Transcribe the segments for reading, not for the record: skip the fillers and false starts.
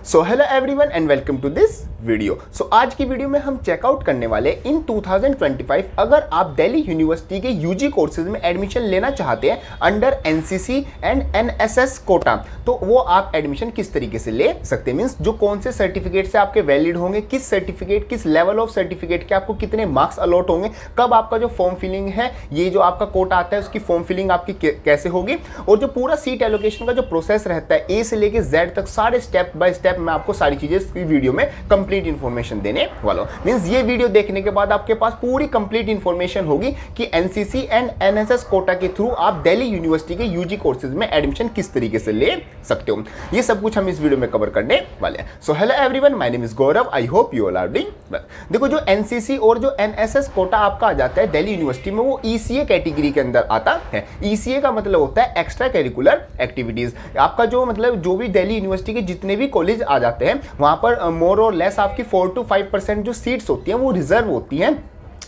So hello everyone and welcome to this video. आज की video में हम चेकआउट करने वाले इन 2025 अगर आप दिल्ली यूनिवर्सिटी के यूजी कोर्सेज में एडमिशन लेना चाहते हैं under NCC and NSS quota, तो वो आप एडमिशन किस तरीके से ले सकते हैं। मींस जो कौन से सर्टिफिकेट से आपके वैलिड होंगे, किस सर्टिफिकेट किस लेवल ऑफ सर्टिफिकेट के आपको कितने मार्क्स अलॉट होंगे, कब आपका जो फॉर्म फिलिंग है, ये जो आपका कोटा आता है उसकी फॉर्म फिलिंग आपकी कैसे होगी, और जो पूरा सीट एलोकेशन का जो प्रोसेस रहता है ए से लेके जेड तक सारे स्टेप बाय स्टेप मैं आपको सारी चीजें इस वीडियो में कंप्लीट इंफॉर्मेशन देने वाला हूं। मींस ये वीडियो देखने के बाद आपके पास पूरी कंप्लीट इंफॉर्मेशन होगी कि एनसीसी एंड एनएसएस कोटा के थ्रू आप दिल्ली यूनिवर्सिटी के यूजी कोर्सेज में एडमिशन किस तरीके से ले सकते हो। ये सब कुछ हम इस वीडियो में कवर करने वाले हैं। So hello everyone, my name is Gaurav, I hope you all are doing well. देखो, जो एनसीसी और जो एनएसएस कोटा आपका आ जाता है दिल्ली यूनिवर्सिटी में, वो ईसीए कैटेगरी के अंदर आता है। ईसीए का मतलब होता है एक्स्ट्रा करिकुलर एक्टिविटीज। आपका जो मतलब जो भी दिल्ली यूनिवर्सिटी के जितने भी कॉलेज आ जाते हैं वहां पर मोर और लेस आपकी 4 to 5% जो सीट्स होती हैं वो रिजर्व होती हैं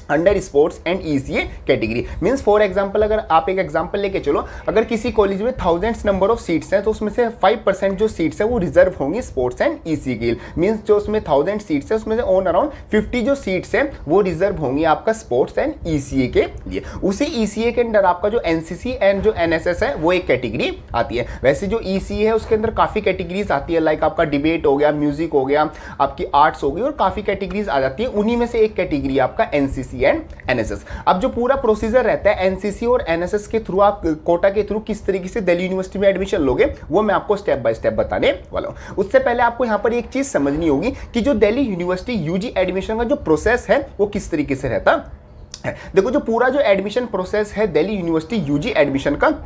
under sports and ECA category. Means for example, अगर आप एक एग्जांपल लेके चलो, अगर किसी कॉलेज में थाउजेंड्स नंबर ऑफ सीट्स हैं तो उसमें से 5% जो सीट्स है वो रिजर्व होंगी स्पोर्ट्स एंड ईसीए के लिए। मींस जो उसमें 1000 सीट्स है उसमें से ऑन अराउंड 50 जो सीट्स हैं वो रिजर्व होंगी आपका स्पोर्ट्स एंड ईसीए के लिए। उसी ईसीए के अंदर आपका जो एनसीसी एंड जो एनएसएस है वो एक कैटेगरी आती है। वैसे जो ईसीए है उसके अंदर काफी कैटेगरीज आती है, लाइक आपका डिबेट हो गया, म्यूजिक हो गया, आपकी आर्ट्स हो गई, और काफी कैटेगरीज आ जाती है। उन्हीं में से एक कैटेगरी आपका एनसीसी एंड एनएसएस। अब जो पूरा प्रोसीजर रहता है एनसीसी और एनएसएस के थ्रू, आप कोटा के थ्रू किस तरीके से दिल्ली यूनिवर्सिटी में एडमिशन लोगे, वो मैं आपको स्टेप बाय स्टेप बताने वाला हूं। उससे पहले आपको यहां पर एक चीज समझनी होगी कि जो दिल्ली यूनिवर्सिटी यूजी एडमिशन का जो प्रोसेस है वो किस तरीके से रहता है। देखो, जो पूरा जो एडमिशन प्रोसेस है दिल्ली यूनिवर्सिटी यूजी एडमिशन का,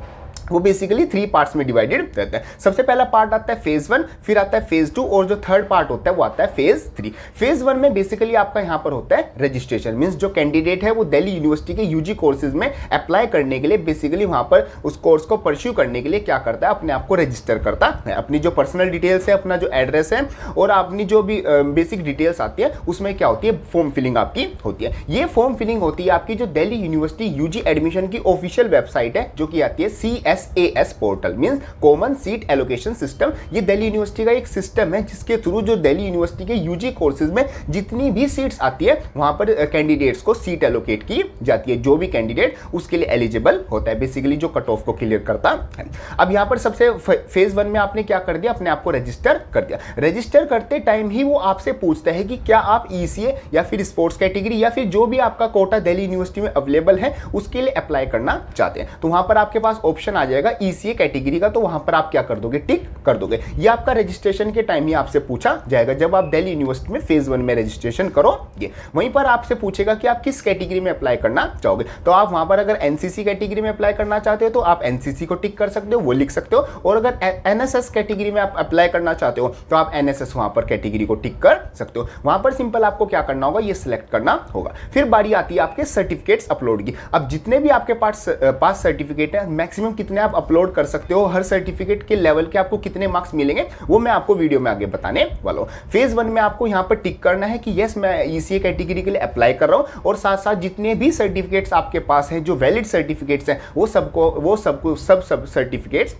वो बेसिकली 3 पार्ट्स में डिवाइडेड रहता है। सबसे पहला पार्ट आता है फेज 1, फिर आता है फेज 2, और जो थर्ड पार्ट होता है वो आता है फेज 3। फेज 1 में बेसिकली आपका यहां पर होता है रजिस्ट्रेशन। मींस जो कैंडिडेट है वो दिल्ली यूनिवर्सिटी के यूजी कोर्सेज में अप्लाई करने के लिए बेसिकली वहां पर उस कोर्स को परस्यू करने के लिए क्या करता है, अपने आप को रजिस्टर करता है। अपनी जो पर्सनल डिटेल्स है, अपना जो एड्रेस है और अपनी जो भी बेसिक डिटेल्स आती है उसमें क्या होती है, फॉर्म फिलिंग आपकी होती है। ये फॉर्म फिलिंग होती है आपकी जो दिल्ली यूनिवर्सिटी यूजी एडमिशन की ऑफिशियल वेबसाइट है, जो कि आती है CSAS portal, means common seat allocation system. ये दिल्ली यूनिवर्सिटी का एक सिस्टम है जिसके थ्रू जो दिल्ली यूनिवर्सिटी के यूजी कोर्सेज में जितनी भी सीट्स आती है वहां पर कैंडिडेट्स को सीट एलोकेट की जाती है। जो भी कैंडिडेट उसके लिए एलिजिबल होता है, बेसिकली जो कट ऑफ को क्लियर करता है। अब यहां पर सबसे फेज 1 में आपने क्या कर दिया, अपने आप को रजिस्टर कर दिया। रजिस्टर करते टाइम ही वो आपसे पूछता है कि क्या आप ईसीए या फिर स्पोर्ट्स कैटेगरी या फिर जो भी आपका कोटा दिल्ली यूनिवर्सिटी में अवेलेबल है उसके लिए अप्लाई करना चाहते हैं। तो वहां पर आपके पास ऑप्शन आ जाएगा ईसीए कैटेगरी का, तो वहां पर आप क्या कर दोगे, टिक कर दोगे। ये आपका रजिस्ट्रेशन के टाइम ही आपसे पूछा जाएगा जब आप दिल्ली यूनिवर्सिटी में फेज 1 में रजिस्ट्रेशन करोगे। वहीं पर आपसे पूछेगा कि आप किस कैटेगरी में अप्लाई करना चाहोगे। तो आप वहां पर अगर एनसीसी कैटेगरी में अप्लाई करना चाहते हो तो आप एनसीसी को टिक कर सकते हो, वो लिख सकते हो। और अगर एनएसएस कैटेगरी में आप अप्लाई करना चाहते हो तो आप एनएसएस वहां पर कैटेगरी को टिक कर सकते हो। वहां पर सिंपल आपको क्या करना होगा, ये सिलेक्ट करना होगा। फिर बारी आती है आपके सर्टिफिकेट्स अपलोड की। अब जितने भी आपके पास सर्टिफिकेट है, मैक्सिमम कितने आप अपलोड कर सकते हो, हर सर्टिफिकेट के लेवल के आपको कितने मार्क्स मिलेंगे, वो मैं आपको वीडियो में आगे बताने वाला हूं। फेज 1 में आपको यहां पर टिक करना है कि यस, मैं ईसीए कैटेगरी के लिए अप्लाई कर रहा हूं, और साथ साथ जितने भी सर्टिफिकेट्स आपके पास हैं, जो वैलिड सर्टिफिकेट्स हैं, सब सर्टिफिकेट्स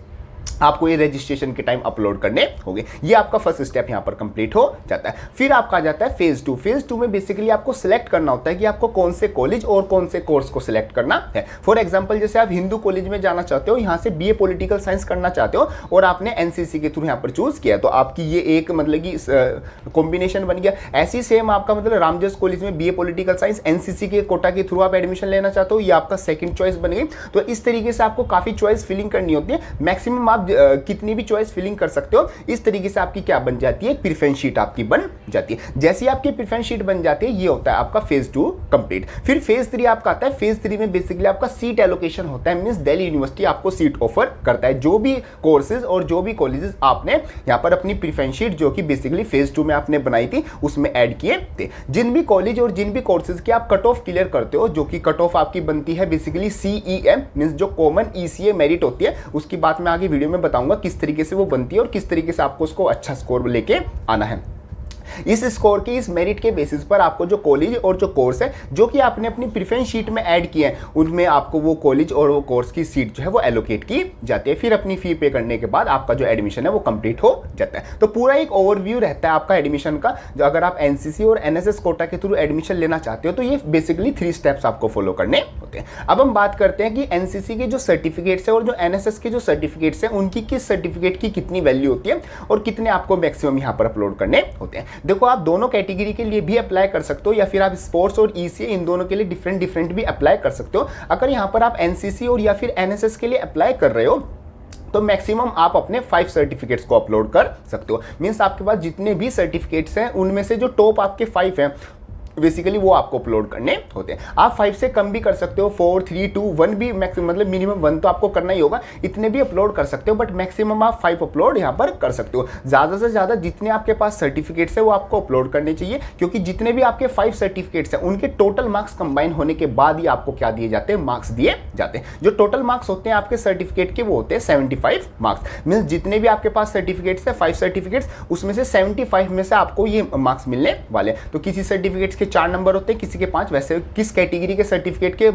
आपको ये रजिस्ट्रेशन के टाइम अपलोड करने होंगे। ये आपका फर्स्ट स्टेप यहां पर कंप्लीट हो जाता है। फिर आपका आ जाता है फेज 2। फेज 2 में बेसिकली आपको सिलेक्ट करना होता है कि आपको कौन से कॉलेज और कौन से कोर्स को सिलेक्ट करना है। फॉर एग्जांपल, जैसे आप हिंदू कॉलेज में जाना चाहते हो, यहां से बीए पॉलिटिकल साइंस करना चाहते हो और आपने एनसीसी के थ्रू यहां पर चूज किया, तो आपकी ये एक मतलब कि कॉम्बिनेशन बन गया। ऐसी सेम आपका मतलब रामजस कॉलेज में बीए पॉलिटिकल साइंस एनसीसी के कोटा के थ्रू आप एडमिशन लेना चाहते हो, ये आपका सेकंड चॉइस बन गई। तो इस तरीके से आपको काफी चॉइस फिलिंग करनी होती है। मैक्सिमम आप कितनी भी चॉइस फिलिंग कर सकते हो। इस तरीके से आपकी क्या बन जाती है, प्रेफरेंस शीट आपकी बन जाती है। जैसी आपकी प्रेफरेंस शीट बन जाती है, ये होता है आपका फेज 2 कंप्लीट। फिर फेज 3 आपका आता है। फेज 3 में बेसिकली आपका सीट एलोकेशन होता है। मींस दिल्ली यूनिवर्सिटी आपको सीट ऑफर करता है। जो भी कोर्सेज और जो भी कॉलेजेस आपने यहाँ पर अपनी प्रेफरेंस शीट जो कि बेसिकली फेज 2 में आपने बनाई थी उसमें ऐड किए थे, जिन भी कॉलेज और जिन भी कोर्सेज की आप कट ऑफ क्लियर करते हो, जो कि कट ऑफ आपकी बनती है बेसिकली CEM, मींस जो कॉमन ECA मेरिट होती है, उसकी बात मैं आगे वीडियो में बताऊंगा किस तरीके से वो बनती है और किस तरीके से आपको उसको अच्छा स्कोर लेके आना है। इस स्कोर के, इस मेरिट के बेसिस पर आपको जो कॉलेज और जो कोर्स है जो कि आपने अपनी प्रेफरेंस शीट में ऐड किए हैं, उनमें आपको वो कॉलेज और वो कोर्स की सीट जो है वो एलोकेट की जाती है। फिर अपनी फी पे करने के बाद आपका जो एडमिशन है वो कंप्लीट हो जाता है। तो पूरा एक ओवरव्यू रहता है आपका एडमिशन का। जो अगर आप एनसीसी और एनएसएस कोटा के थ्रू एडमिशन लेना चाहते हो तो ये बेसिकली 3 स्टेप्स आपको फॉलो करने होते हैं। अब हम बात करते हैं कि एनसीसी के जो सर्टिफिकेट्स है और जो एनएसएस के जो सर्टिफिकेट्स हैं उनकी किस सर्टिफिकेट की कितनी वैल्यू होती है और कितने आपको मैक्सिमम यहाँ पर अपलोड करने होते हैं। देखो, आप दोनों कैटेगरी के लिए भी अप्लाई कर सकते हो या फिर आप स्पोर्ट्स और ईसीए इन दोनों के लिए डिफरेंट भी अप्लाई कर सकते हो। अगर यहाँ पर आप एनसीसी और या फिर एनएसएस के लिए अप्लाई कर रहे हो तो मैक्सिमम आप अपने 5 सर्टिफिकेट्स को अपलोड कर सकते हो। मींस आपके पास जितने भी सर्टिफिकेट्स हैं उनमें से जो टॉप आपके 5 हैं बेसिकली वो आपको अपलोड करने होते हैं। आप 5 से कम भी कर सकते हो, 4, 3, 2, 1 भी मैक्सिमम, मतलब मिनिमम 1 तो आपको करना ही होगा, इतने भी अपलोड कर सकते हो, बट मैक्सिमम आप 5 अपलोड यहाँ पर कर सकते हो। ज़्यादा से ज़्यादा जितने आपके पास सर्टिफिकेट्स है वो आपको अपलोड करने चाहिए, क्योंकि जितने भी आपके 5 सर्टिफिकेट्स हैं उनके टोटल मार्क्स कंबाइन होने के बाद ही आपको क्या दिए जाते हैं, मार्क्स दिए जाते हैं। जो टोटल मार्क्स होते हैं आपके सर्टिफिकेट के वो होते हैं 75 मार्क्स। मीन्स जितने भी आपके पास सर्टिफिकेट्स है 5 सर्टिफिकेट्स, उसमें से 75 में से आपको ये मार्क्स मिलने वाले हैं। तो किसी सर्टिफिकेट्स के 4 नंबर होते हैं, किसी के 5। वैसे किस कैटेगरी के सर्टिफिकेट के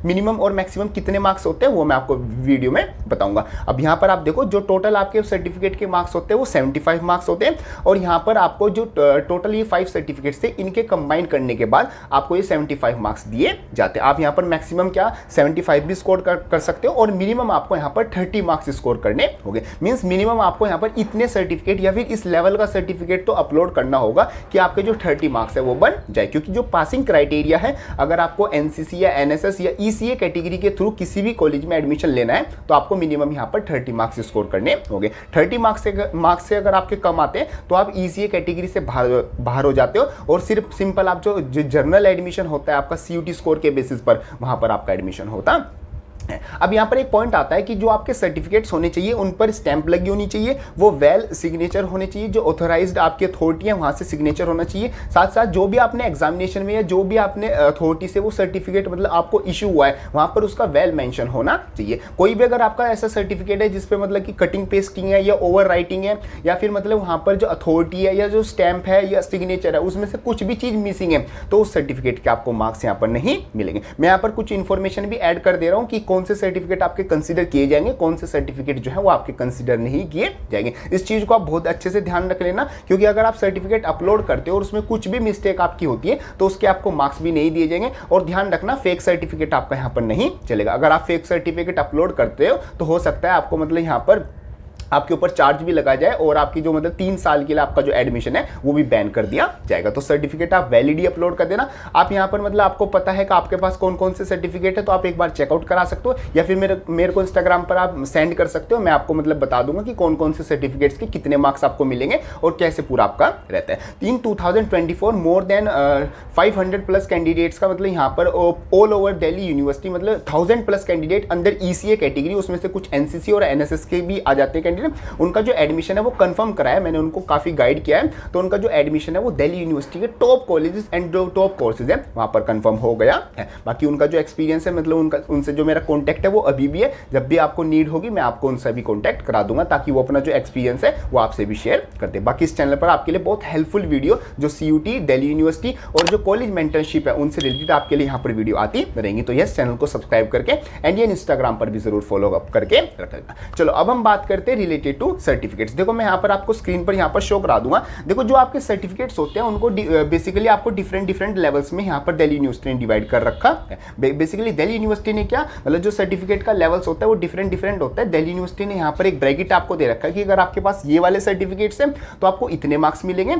मिनिमम और मैक्सिमम कितने मार्क्स होते हैं वो मैं आपको वीडियो में बताऊंगा। अब यहाँ पर आप देखो, जो टोटल आपके सर्टिफिकेट के मार्क्स होते हैं वो 75 मार्क्स होते हैं, और यहाँ पर आपको जो टोटल ये 5 सर्टिफिकेट्स थे इनके कंबाइन करने के बाद आपको ये 75 मार्क्स दिए जाते हैं। आप यहाँ पर मैक्सिमम क्या 75 भी स्कोर कर सकते हो, और मिनिमम आपको यहाँ पर 30 मार्क्स स्कोर करने होंगे। मीन्स मिनिमम आपको यहाँ पर इतने सर्टिफिकेट या फिर इस लेवल का सर्टिफिकेट तो अपलोड करना होगा कि आपके जो 30 मार्क्स है वो बन जाए। क्योंकि जो पासिंग क्राइटेरिया है, अगर आपको एनसीसी या एनएसएस या ईसीए कैटेगरी के थ्रू किसी भी कॉलेज में एडमिशन लेना है तो आपको मिनिमम यहाँ पर 30 मार्क्स स्कोर करने होंगे। 30 मार्क्स से अगर आपके कम आते हैं तो आप ईसीए कैटेगरी से बाहर हो जाते हो, और सिर्फ सिंपल आप जो जनरल एडमिशन होता है आपका सीयूटी स्कोर के बेसिस पर वहां पर आपका एडमिशन होता है। अब यहाँ पर एक पॉइंट आता है कि जो आपके सर्टिफिकेट्स होने चाहिए उन पर स्टैंप लगी होनी चाहिए, वो वेल सिग्नेचर होने चाहिए, जो ऑथोराइज्ड आपकी अथॉरिटी है वहाँ से सिग्नेचर होना चाहिए। साथ साथ जो भी आपने एग्जामिनेशन में या जो भी आपने अथॉरिटी से वो सर्टिफिकेट मतलब आपको इशू हुआ है वहाँ पर उसका वेल मेंशन होना चाहिए। कोई भी अगर आपका ऐसा सर्टिफिकेट है जिसपे मतलब कि कटिंग पेस्टिंग है या ओवर राइटिंग है या फिर मतलब वहाँ पर जो अथॉरिटी है या जो स्टैंप है या सिग्नेचर है उसमें से कुछ भी चीज़ मिसिंग है तो उस सर्टिफिकेट के आपको मार्क्स यहाँ पर नहीं मिलेंगे। मैं यहाँ पर कुछ इन्फॉर्मेशन भी ऐड कर दे रहा हूँ कि कौन से सर्टिफिकेट आपके कंसीडर किए जाएंगे, कौन से सर्टिफिकेट जो है वो आपके कंसीडर नहीं किए जाएंगे। इस चीज को आप बहुत अच्छे से ध्यान रख लेना, क्योंकि अगर आप सर्टिफिकेट अपलोड करते हो और उसमें कुछ भी मिस्टेक आपकी होती है तो उसके आपको मार्क्स भी नहीं दिए जाएंगे। और ध्यान रखना, फेक सर्टिफिकेट आपका यहाँ पर नहीं चलेगा। अगर आप फेक सर्टिफिकेट अपलोड करते हो तो हो सकता है आपको मतलब यहाँ पर आपके ऊपर चार्ज भी लगा जाए और आपकी जो मतलब 3 साल के लिए आपका जो एडमिशन है वो भी बैन कर दिया जाएगा। तो सर्टिफिकेट आप वैलिड ही अपलोड कर देना। आप यहाँ पर मतलब आपको पता है कि आपके पास कौन कौन से सर्टिफिकेट है तो आप एक बार चेकआउट करा सकते हो, या फिर मेरे को इंस्टाग्राम पर आप सेंड कर सकते हो। मैं आपको मतलब बता दूंगा कि कौन कौन से सर्टिफिकेट्स के कितने मार्क्स आपको मिलेंगे और कैसे पूरा आपका रहता है। इन 2024 मोर देन 500 प्लस कैंडिडेट्स का मतलब यहाँ पर ऑल ओवर दिल्ली यूनिवर्सिटी मतलब 1000 प्लस कैंडिडेट अंदर ईसीए कैटेगरी, उसमें से कुछ एनसीसी और एनएसएस के भी आ जाते हैं कैंडिडेट, उनका जो एडमिशन है वो कंफर्म कराया। मैंने उनको काफी गाइड किया है, तो उनका जो एडमिशन है वो दिल्ली यूनिवर्सिटी के टॉप कॉलेजेस एंड जो टॉप कोर्सेज है वहां पर कंफर्म हो गया है। बाकी उनका जो एक्सपीरियंस है मतलब उनसे जो मेरा कॉन्टैक्ट है वो अभी भी है। जब भी आपको नीड होगी मैं आपको उनसे भी कॉन्टैक्ट करा दूंगा ताकि वो अपना जो एक्सपीरियंस है वो आपसे भी शेयर कर दे। बाकी इस चैनल पर आपके लिए बहुत हेल्पफुल वीडियो जो सीयूटी, दिल्ली यूनिवर्सिटी और जो कॉलेज मेंटरशिप है उनसे रिलेटेड आपके लिए यहाँ पर वीडियो आती रहेंगी। तो यस, चैनल को सब्सक्राइब करके एंड ये इंस्टाग्राम पर भी जरूर फॉलो अप करके रखेगा। चलो अब हम बात करते हैं रिलेटेड टू सर्टिफिकेट्स। देखो मैं यहाँ पर आपको स्क्रीन पर यहाँ पर शो करा दूंगा। देखो जो आपके सर्टिफिकेट्स होते हैं उनको बेसिकली आपको डिफरेंट लेवल्स में यहाँ पर दिल्ली यूनिवर्सिटी ने डिवाइड कर रखा है। बेसिकली दिल्ली यूनिवर्सिटी ने क्या मतलब जो सर्टिफिकेट का लेवल्स होता है वो डिफरेंट होता है। दिल्ली यूनिवर्सिटी ने यहाँ पर एक ब्रैकेट आपको दे रखा है कि अगर आपके पास ये वाले सर्टिफिकेट्स हैं तो आपको इतने मार्क्स मिलेंगे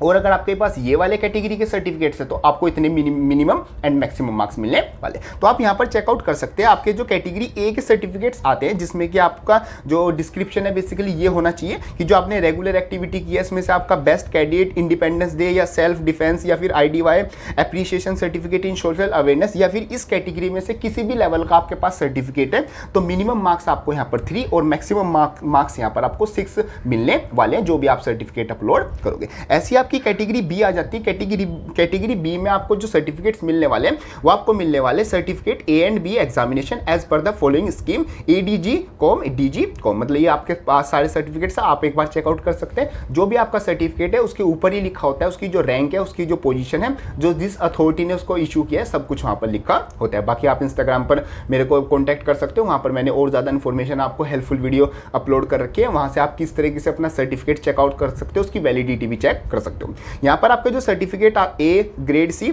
और अगर आपके पास ये वाले कैटेगरी के सर्टिफिकेट्स है तो आपको इतने मिनिमम एंड मैक्सिमम मार्क्स मिलने वाले। तो आप यहाँ पर चेकआउट कर सकते हैं। आपके जो कैटेगरी ए के सर्टिफिकेट्स आते हैं जिसमें कि आपका जो डिस्क्रिप्शन है बेसिकली ये होना चाहिए कि जो आपने रेगुलर एक्टिविटी की है इसमें से आपका बेस्ट कैडेट, इंडिपेंडेंस डे या सेल्फ डिफेंस या फिर IDY appreciation certificate in social awareness या फिर इस कैटेगरी में से किसी भी लेवल का आपके पास सर्टिफिकेट है तो मिनिमम मार्क्स आपको यहाँ पर 3 और मैक्सिमम मार्क्स यहाँ पर आपको 6 मिलने वाले हैं जो भी आप सर्टिफिकेट अपलोड करोगे। ऐसी आप आपकी कैटेगरी बी आ जाती है। कैटेगरी बी में आपको जो सर्टिफिकेट्स मिलने वाले हैं वो आपको मिलने वाले certificate A and B examination as per the following scheme ADG com DG com, मतलब ये आपके पास सारे सर्टिफिकेट्स आप एक बार चेकआउट कर सकते हैं। जो भी आपका सर्टिफिकेट है उसके ऊपर ही लिखा होता है उसकी जो रैंक है, उसकी जो पोजीशन है, जो जिस अथॉरिटी ने उसको इशू किया है, सब कुछ वहां पर लिखा होता है। बाकी आप इंस्टाग्राम पर मेरे को कॉन्टैक्ट कर सकते हो, वहां पर मैंने और ज़्यादा इन्फॉर्मेशन आपको हेल्पफुल वीडियो अपलोड कर रखी है। वहां से आप किस तरीके से अपना सर्टिफिकेट चेकआउट कर सकते हो, उसकी वैलिडिटी भी चेक कर सकते हो। यहाँ पर आपके जो certificate A grade C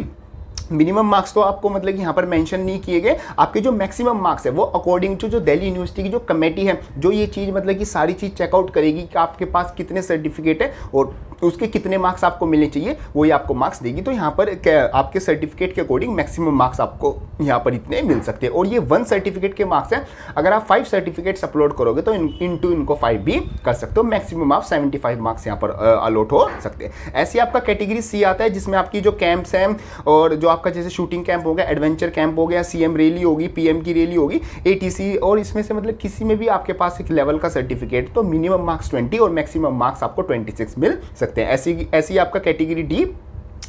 minimum marks तो आपको मतलब कि यहाँ पर मेंशन नहीं किए गए। आपके जो मैक्सिमम मार्क्स है वो अकॉर्डिंग टू जो दिल्ली यूनिवर्सिटी की जो कमेटी है, जो ये चीज़ मतलब कि सारी चीज़ चेकआउट करेगी कि आपके पास कितने सर्टिफिकेट है और उसके कितने मार्क्स आपको मिलने चाहिए, वही आपको मार्क्स देगी। तो यहाँ पर आपके सर्टिफिकेट के अकॉर्डिंग मैक्सिमम मार्क्स आपको यहाँ पर इतने मिल सकते हैं। और ये 1 सर्टिफिकेट के मार्क्स हैं। अगर आप 5 सर्टिफिकेट्स अपलोड करोगे तो इनको 5 भी कर सकते हो। मैक्सिमम आप 75 मार्क्स यहाँ पर अलॉट हो सकते हैं। ऐसे आपका कैटेगरी C आता है जिसमें आपकी जो कैंप्स हैं और जो आपका जैसे शूटिंग कैंप हो गया, एडवेंचर कैंप हो गया, CM रैली होगी, PM की रैली होगी, ATC, और इसमें से मतलब किसी में भी आपके पास एक लेवल का सर्टिफिकेट तो मिनिमम मार्क्स 20 और मैक्सिमम मार्क्स आपको 26 मिल सकते हैं। ऐसी आपका category D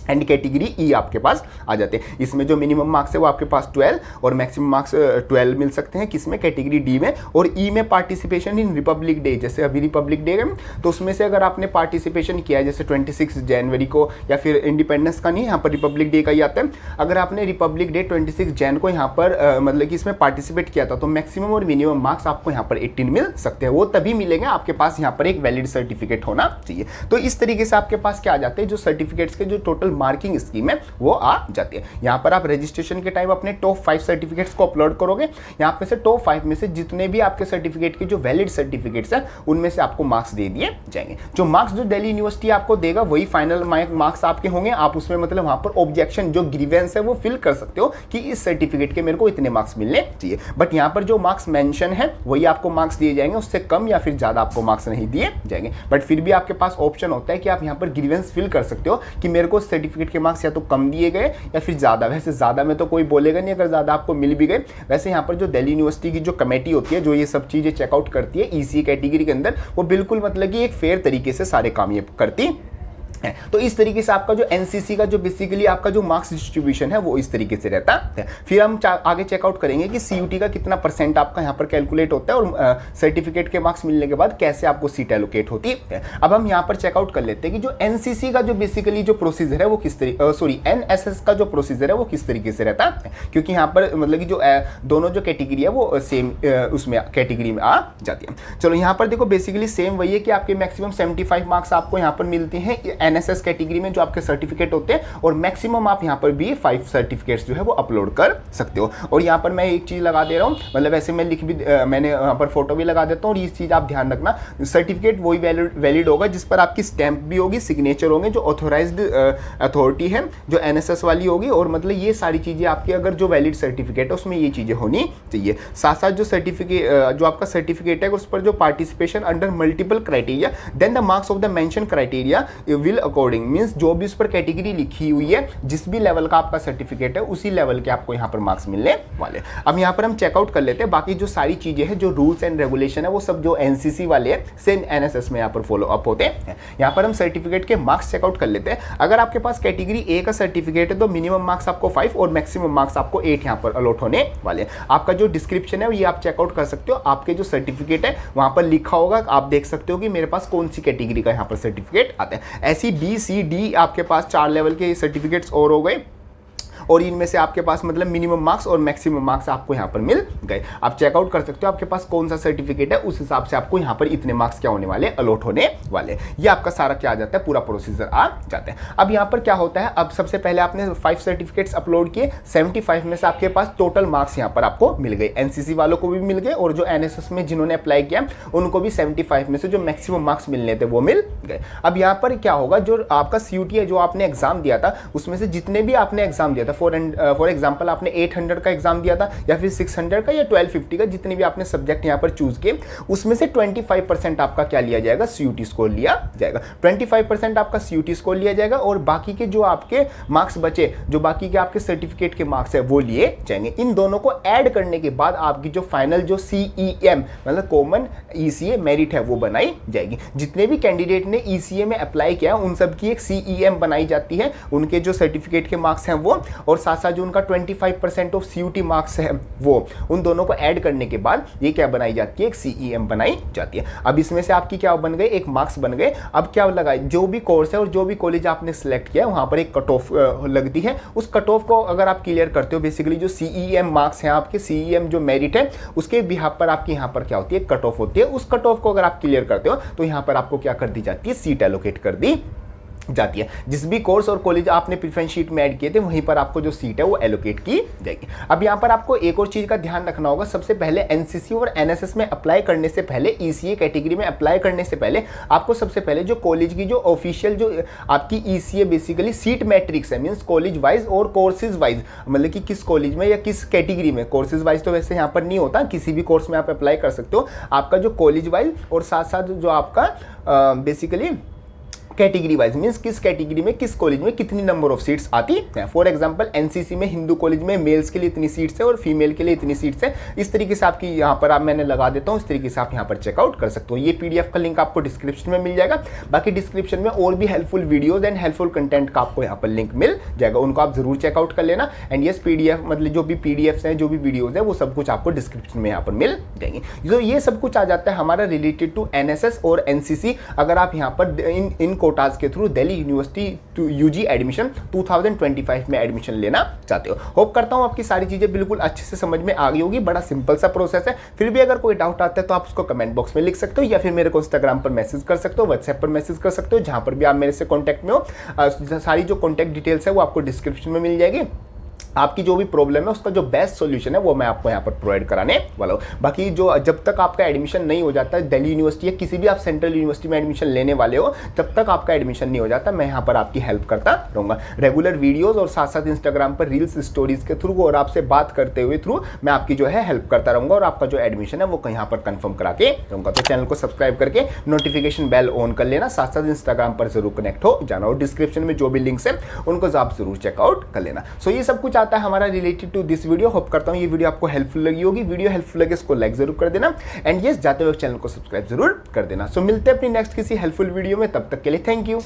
and category E आपके पास आ जाते हैं। इसमें जो मिनिमम मार्क्स है वो आपके पास 12 और मैक्सिमम मार्क्स 12 मिल सकते हैं। किसमें? कैटेगरी D में। और E में पार्टिसिपेशन इन रिपब्लिक डे, जैसे अभी रिपब्लिक डे है तो उसमें से अगर आपने पार्टिसिपेशन किया है जैसे 26 जनवरी को, या फिर इंडिपेंडेंस का नहीं, यहाँ पर रिपब्लिक डे का ही आता है। अगर आपने रिपब्लिक डे 26 जैन को यहाँ पर मतलब कि इसमें पार्टिसिपेट किया था तो मैक्सिमम और मिनिमम मार्क्स आपको यहाँ पर 18 मिल सकते हैं। वो तभी मिलेंगे आपके पास यहाँ पर एक वैलिड सर्टिफिकेट होना चाहिए। तो इस तरीके से आपके पास क्या आ जाते हैं, जो सर्टिफिकेट्स के जो टोटल मार्किंग स्कीम है वो आ जाती है। यहां पर आप रजिस्ट्रेशन के टाइम अपने टॉप 5 सर्टिफिकेट्स को अपलोड करोगे। यहां पे से टॉप 5 में से जितने भी आपके सर्टिफिकेट के जो वैलिड सर्टिफिकेट्स हैं उनमें से आपको मार्क्स दे दिए जाएंगे। जो मार्क्स जो दिल्ली यूनिवर्सिटी आपको देगा वही फाइनल मार्क्स आपके होंगे। आप उसमें मतलब वहां पर ऑब्जेक्शन जो ग्रीवेंस है वो फिल कर सकते हो कि इस सर्टिफिकेट के मेरे को इतने मार्क्स मिलने चाहिए। बट यहां पर जो मार्क्स मेंशन है वही आपको मार्क्स दिए जाएंगे, उससे कम या फिर ज्यादा आपको मार्क्स नहीं दिए जाएंगे। बट फिर भी आपके पास ऑप्शन होता है कि आप यहां पर ग्रीवेंस फिल कर सकते हो कि मेरे को सर्टिफिकेट के मार्क्स या तो कम दिए गए या फिर ज्यादा। वैसे ज्यादा में तो कोई बोलेगा नहीं अगर ज्यादा आपको मिल भी गए। वैसे यहाँ पर जो दिल्ली यूनिवर्सिटी की जो कमेटी होती है जो ये सब चीजें चेकआउट करती है EC कैटेगरी के अंदर, वो बिल्कुल मतलब कि एक फेयर तरीके से सारे काम ये करती है। तो इस तरीके से आपका जो NCC का जो बेसिकली आपका जो मार्क्स डिस्ट्रीब्यूशन है वो इस तरीके से रहता है। फिर हम आगे चेकआउट करेंगे कि CUT का कितना % आपका यहाँ पर कैलकुलेट होता है और सर्टिफिकेट के मार्क्स मिलने के बाद कैसे आपको सीट एलोकेट होती है। अब हम यहाँ पर चेकआउट कर लेते हैं कि जो NCC का जो बेसिकली जो प्रोसीजर है वो किस तरीके NSS का जो प्रोसीजर है वो किस तरीके से रहता है, क्योंकि यहाँ पर मतलब कि जो दोनों जो कैटेगरी है वो सेम उसमें कैटेगरी में आ जाती है। चलो यहाँ पर देखो बेसिकली सेम वही है कि आपके मैक्सिमम 75 मार्क्स आपको यहाँ पर मिलते हैं NSS कैटेगरी में जो आपके सर्टिफिकेट होते हैं, और मैक्सिमम आप यहाँ पर भी 5 सर्टिफिकेट्स जो है वो अपलोड कर सकते हो। और यहाँ पर मैं एक चीज़ लगा दे रहा हूँ, मतलब ऐसे मैं लिख भी मैंने यहाँ पर फोटो भी लगा देता हूँ। और इस चीज़ आप ध्यान रखना, सर्टिफिकेट वही वैलिड होगा जिस पर आपकी स्टैंप भी होगी, सिग्नेचर होंगे, जो ऑथोराइज्ड अथॉरिटी है जो NSS वाली होगी। और मतलब ये सारी चीज़ें आपकी अगर जो वैलिड सर्टिफिकेट है उसमें ये चीज़ें होनी चाहिए। साथ साथ जो सर्टिफिकेट जो आपका सर्टिफिकेट है उस पर जो participation under multiple criteria then the marks of the mention criteria will according means जो भी उस पर कैटेगरी लिखी हुई है, जिस भी लेवल का आपका सर्टिफिकेट है उसी लेवल के आपको यहाँ पर मार्क्स मिलने वाले। अब यहाँ पर हम चेकआउट कर लेते हैं बाकी जो सारी चीजें हैं, जो रूल्स एंड रेगुलेशन है वो सब जो NCC वाले हैं सेम NSS में यहाँ पर फॉलो अप होते हैं। यहाँ पर हम सर्टिफिकेट के मार्क्स चेकआउट कर लेते हैं। अगर आपके पास कैटेगरी A का सर्टिफिकेट है तो मिनिमम मार्क्स आपको 5 और मैक्सिमम मार्क्स आपको 8 यहाँ पर अलॉट होने वाले। आपका जो डिस्क्रिप्शन है ये आप चेकआउट कर सकते हो। आपके जो सर्टिफिकेट है वहां पर लिखा होगा, आप देख सकते हो कि मेरे पास कौन सी कैटेगरी का यहाँ पर सर्टिफिकेट आता है। ऐसी B C D आपके पास 4 लेवल के सर्टिफिकेट्स और हो गए, और इनमें से आपके पास मतलब मिनिमम मार्क्स और मैक्सिमम मार्क्स आपको यहाँ पर मिल गए। आप चेकआउट कर सकते हो आपके पास कौन सा सर्टिफिकेट है, उस हिसाब से आपको यहाँ पर इतने मार्क्स क्या होने वाले, अलॉट होने वाले। ये आपका सारा क्या आ जाता है, पूरा प्रोसीजर आ जाता है। अब यहाँ पर क्या होता है, अब सबसे पहले आपने 5 सर्टिफिकेट्स अपलोड किए, 75 में से आपके पास टोटल मार्क्स यहाँ पर आपको मिल गए। NCC वालों को भी मिल गए और जो NSS में जिन्होंने अप्लाई किया उनको भी 75 में से जो मैक्सिमम मार्क्स मिलने थे वो मिल गए। अब यहाँ पर क्या होगा, जो आपका CUT है जो आपने एग्जाम दिया था उसमें से जितने भी आपने एग्जाम दिया था, फॉर एग्जाम्पल आपने 800 का एग्जाम दिया था या फिर 600 का या 1250 का, जितने भी आपने सब्जेक्ट यहाँ पर चूज किए, उसमें से 25% आपका क्या लिया जाएगा, CUT स्कोर लिया जाएगा। 25% आपका CUT स्कोर लिया जाएगा और बाकी के जो आपके मार्क्स बचे, जो बाकी के आपके सर्टिफिकेट के मार्क्स है वो लिए जाएंगे। इन दोनों को ऐड करने के बाद आपकी जो फाइनल जो CEM मतलब कॉमन ECA मेरिट है वो बनाई जाएगी। जितने भी कैंडिडेट ने ECA में अप्लाई किया उन सब की एक CEM बनाई जाती है, उनके जो सर्टिफिकेट के मार्क्स हैं वो, और साथ साथ जो उनका 25% ऑफ CUT मार्क्स है वो, उन दोनों को ऐड करने के बाद ये क्या बनाई जाती है, एक CEM बनाई जाती है। अब इसमें से आपकी क्या बन गए, एक मार्क्स बन गए। अब क्या लगा, जो भी कोर्स है और जो भी कॉलेज आपने सिलेक्ट किया वहां पर एक कट ऑफ लगती है। उस कट ऑफ को अगर आप क्लियर करते हो, बेसिकली जो CEM मार्क्स हैं आपके, CEM जो मेरिट है उसके बिहाफ पर आपकी यहाँ पर क्या होती है, कट ऑफ होती है। उस कट ऑफ को अगर आप क्लियर करते हो तो यहाँ पर आपको क्या कर दी जाती है, सीट एलोकेट कर दी जाती है। जिस भी कोर्स और कॉलेज आपने प्रेफरेंस शीट में ऐड किए थे वहीं पर आपको जो सीट है वो एलोकेट की जाएगी। अब यहाँ पर आपको एक और चीज का ध्यान रखना होगा, सबसे पहले NCC और NSS में अप्लाई करने से पहले, ECA कैटेगरी में अप्लाई करने से पहले आपको सबसे पहले जो कॉलेज की जो ऑफिशियल जो आपकी ECA बेसिकली सीट मैट्रिक्स है, मीन्स कॉलेज वाइज और कोर्सेज वाइज, मतलब कि किस कॉलेज में या किस कैटेगरी में, कोर्सेज वाइज तो वैसे यहाँ पर नहीं होता, किसी भी कोर्स में आप अप्लाई कर सकते हो। आपका जो कॉलेज वाइज और साथ साथ जो आपका बेसिकली कैटेगरी वाइज, मीन्स किस कैटेगरी में किस कॉलेज में कितनी नंबर ऑफ सीट्स आती है। फॉर एग्जांपल NCC में हिंदू कॉलेज में मेल्स के लिए इतनी सीट्स है और फीमेल के लिए इतनी सीट्स है। इस तरीके से आपकी यहाँ पर आप मैंने लगा देता हूँ, इस तरीके से आप यहाँ पर चेकआउट कर सकते हो। ये PDF का लिंक आपको डिस्क्रिप्शन में मिल जाएगा। बाकी डिस्क्रिप्शन में और भी helpful videos and helpful content का आपको यहाँ पर लिंक मिल जाएगा, उनको आप जरूर चेकआउट कर लेना। एंड यस PDF मतलब जो भी PDFs हैं, जो भी वीडियोज है वो सब कुछ आपको डिस्क्रिप्शन में यहाँ पर मिल जाएंगे। तो ये सब कुछ आ जाता है हमारा रिलेटेड टू NSS और NCC। अगर आप यहाँ पर इन कोटाज के through Delhi university to UG admission 2025 में एडमिशन लेना चाहते हो। होप करता हूं आपकी सारी चीजें बिल्कुल अच्छे से समझ में आ गई होगी। बड़ा सिंपल सा प्रोसेस है। फिर भी अगर कोई डाउट आता है तो आप उसको कमेंट बॉक्स में लिख सकते हो या फिर मेरे को इंस्टाग्राम पर मैसेज कर सकते हो, व्हाट्सएप पर मैसेज कर सकते हो, जहां पर भी आप मेरे से कॉन्टैक्ट में हो। सारी जो कॉन्टैक्ट डिटेल्स है वो आपको डिस्क्रिप्शन में मिल जाएगी। आपकी जो भी प्रॉब्लम है उसका जो बेस्ट सॉल्यूशन है वो मैं आपको यहाँ पर प्रोवाइड कराने वाला हूँ। बाकी जो जब तक आपका एडमिशन नहीं हो जाता दिल्ली यूनिवर्सिटी या किसी भी आप सेंट्रल यूनिवर्सिटी में एडमिशन लेने वाले हो, तब तक आपका एडमिशन नहीं हो जाता, मैं यहाँ पर आपकी हेल्प करता रहूँगा। रेगुलर वीडियोस और साथ साथ इंस्टाग्राम पर रील्स स्टोरीज के थ्रू और आपसे बात करते हुए थ्रू मैं आपकी जो है हेल्प करता रहूँगा और आपका जो एडमिशन है वो यहाँ पर कन्फर्म करा के रहूँगा। तो चैनल को सब्सक्राइब करके नोटिफिकेशन बेल ऑन कर लेना, साथ साथ इंस्टाग्राम पर जरूर कनेक्ट हो जाना और डिस्क्रिप्शन में जो भी लिंक्स है उनको आप जरूर चेकआउट कर लेना। सो ये सब कुछ आता है हमारा related to this video. Hope करता हूं ये वीडियो आपको हेल्पफुल लगी होगी। वीडियो हेल्पफुल लगे इसको लाइक जरूर कर देना एंड यस जाते हुए चैनल को सब्सक्राइब जरूर कर देना। सो मिलते हैं अपनी नेक्स्ट किसी हेल्पफुल वीडियो में, तब तक के लिए थैंक यू।